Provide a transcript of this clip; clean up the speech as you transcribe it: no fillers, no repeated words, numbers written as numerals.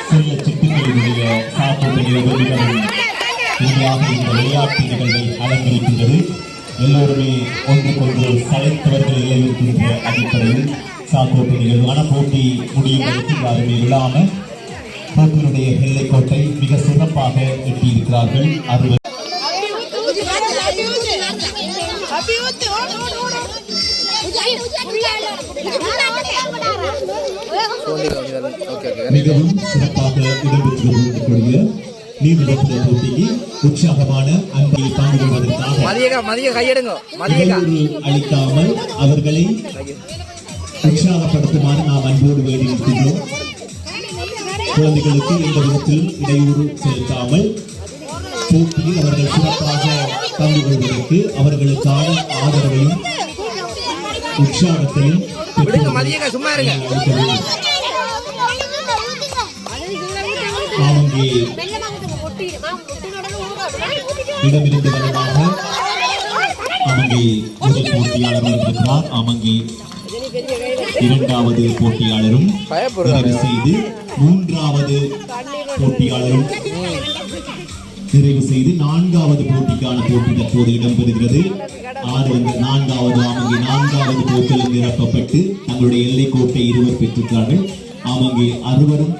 செல்ல சிட்டுக்களினுடைய சாப்பிடுகிற இறுதியாக இந்த விளையாட்டு நிகழ்வை அலங்கரிக்கின்றது. எல்லோருமே ஒன்றுக்கொன்று சளைத்தவர்கள் இல்லை இருக்கின்ற அடிப்படையில் சாக்கோட்டை நிகழ்வான போட்டி முடியும் யாருமே இல்லாமல் போட்டியினுடைய எல்லைக்கோட்டை மிக சிறப்பாக எட்டியிருக்கிறார்கள். மிகவும் சிறப்பாக இடம்பெற்றிருக்கக்கூடிய நீர்நிலைப்புற போட்டிக்கு உற்சாகமான அன்பை தாண்டி கொள்வதற்காக அளிக்காமல் அவர்களை உற்சாகப்படுத்துமாறு நாம் அன்போடு வேண்டி நிற்கின்றோம். குழந்தைகளுக்கு எந்த விதத்தில் இடையூறு செலுத்தாமல் போட்டியில் அவர்கள் சிறப்பாக பங்கு கொள்வதற்கு அவர்களுக்கான ஆதரவையும் உற்சாகத்தையும் இடமிருந்து வருவதாக அமங்கி முதல் போட்டியாளர் இருக்கிறார். அமங்கி இரண்டாவது போட்டியாளரும் நிறைவு செய்து மூன்றாவது போட்டியாளரும் நிறைவு செய்து நான்காவது போட்டிக்கான போட்டி தற்போது இடம்பெறுகிறது. நான்காவது அமங்கி நான்காவது போட்டியில் நிரப்பப்பட்டு தங்களுடைய எல்லைக்கோட்டை இருவர் பெற்றிருக்கிறார்கள். அமங்கி அறுவரும்